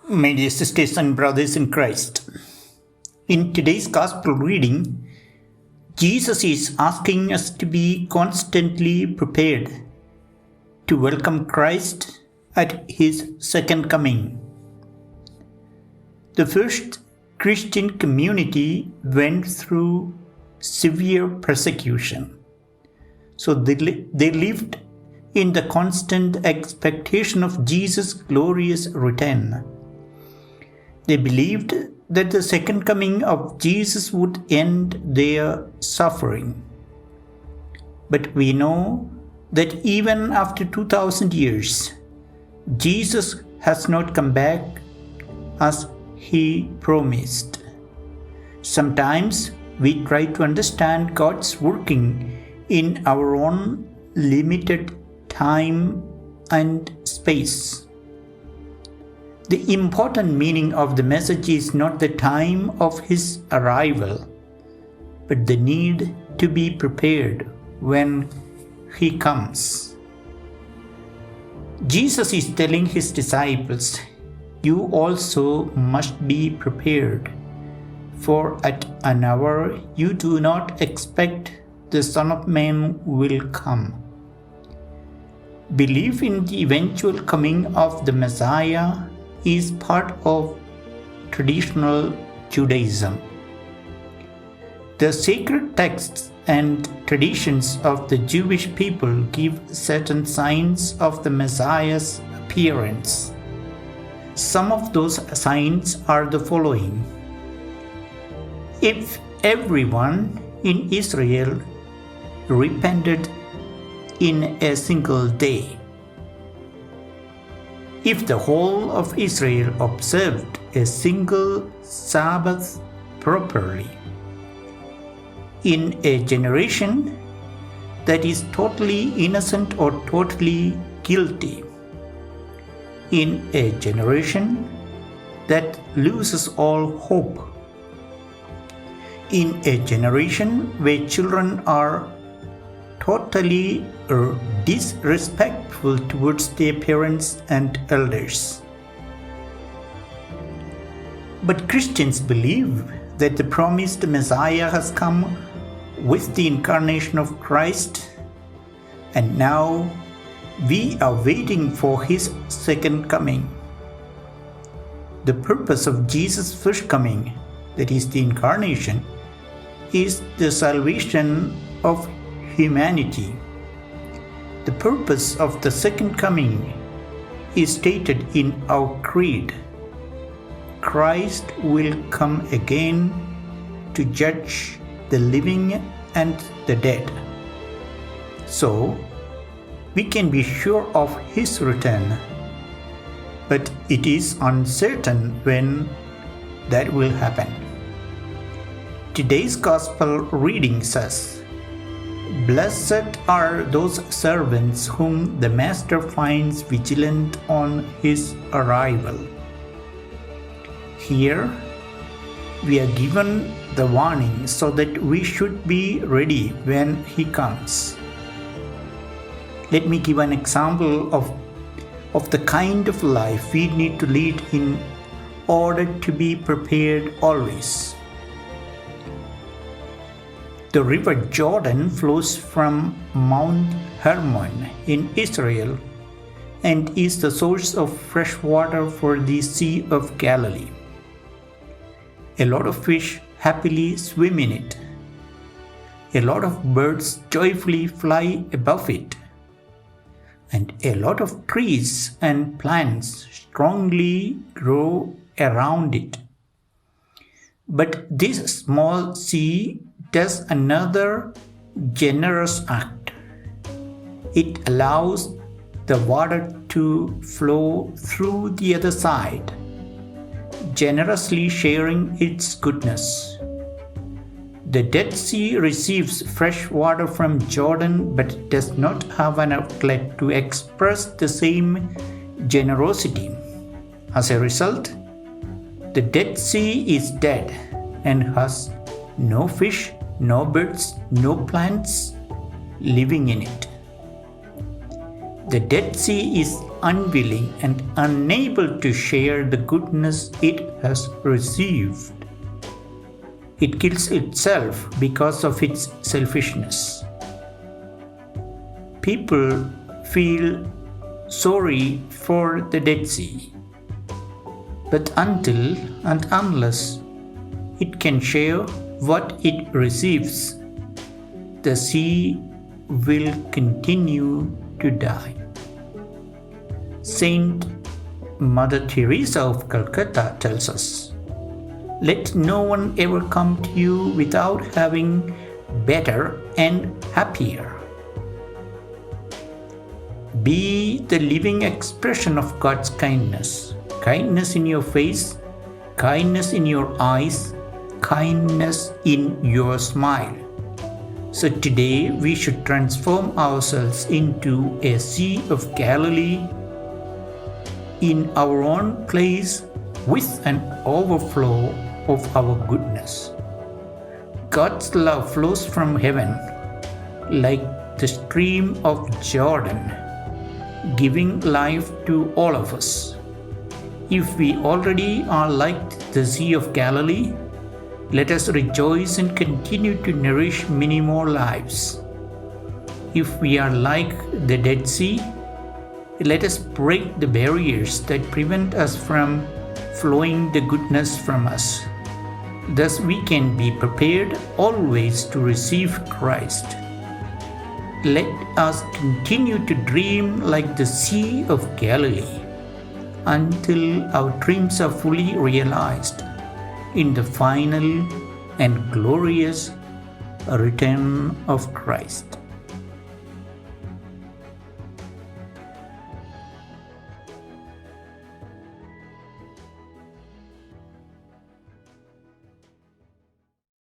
My dear sisters and brothers in Christ, in today's Gospel reading, Jesus is asking us to be constantly prepared to welcome Christ at His second coming. The first Christian community went through severe persecution, so they lived in the constant expectation of Jesus' glorious return. They believed that the second coming of Jesus would end their suffering. But we know that even after 2000 years, Jesus has not come back as He promised. Sometimes we try to understand God's working in our own limited time and space. The important meaning of the message is not the time of His arrival, but the need to be prepared when He comes. Jesus is telling His disciples, "You also must be prepared, for at an hour you do not expect the Son of Man will come." Belief in the eventual coming of the Messiah is part of traditional Judaism. The sacred texts and traditions of the Jewish people give certain signs of the Messiah's appearance. Some of those signs are the following. If everyone in Israel repented in a single day, if the whole of Israel observed a single Sabbath properly, in a generation that is totally innocent or totally guilty, in a generation that loses all hope, in a generation where children are totally disrespectful towards their parents and elders. But Christians believe that the promised Messiah has come with the incarnation of Christ, and now we are waiting for His second coming. The purpose of Jesus' first coming, that is the incarnation, is the salvation of humanity. The purpose of the second coming is stated in our creed. Christ will come again to judge the living and the dead. So, we can be sure of His return, but it is uncertain when that will happen. Today's Gospel reading says, "Blessed are those servants whom the Master finds vigilant on His arrival." Here, we are given the warning so that we should be ready when He comes. Let me give an example of the kind of life we need to lead in order to be prepared always. The river Jordan flows from Mount Hermon in Israel and is the source of fresh water for the Sea of Galilee. A lot of fish happily swim in it. A lot of birds joyfully fly above it. And a lot of trees and plants strongly grow around it. But this small sea does another generous act. It allows the water to flow through the other side, generously sharing its goodness. The Dead Sea receives fresh water from Jordan but does not have an outlet to express the same generosity. As a result, the Dead Sea is dead and has no fish, no birds, no plants living in it. The Dead Sea is unwilling and unable to share the goodness it has received. It kills itself because of its selfishness. People feel sorry for the Dead Sea, but until and unless it can share what it receives, the sea will continue to die. Saint Mother Teresa of Calcutta tells us, "Let no one ever come to you without having better and happier." Be the living expression of God's kindness. Kindness in your face, kindness in your eyes, kindness in your smile. So today we should transform ourselves into a Sea of Galilee in our own place with an overflow of our goodness. God's love flows from heaven like the stream of Jordan, giving life to all of us. If we already are like the Sea of Galilee, let us rejoice and continue to nourish many more lives. If we are like the Dead Sea, let us break the barriers that prevent us from flowing the goodness from us. Thus we can be prepared always to receive Christ. Let us continue to dream like the Sea of Galilee until our dreams are fully realized in the final and glorious return of Christ.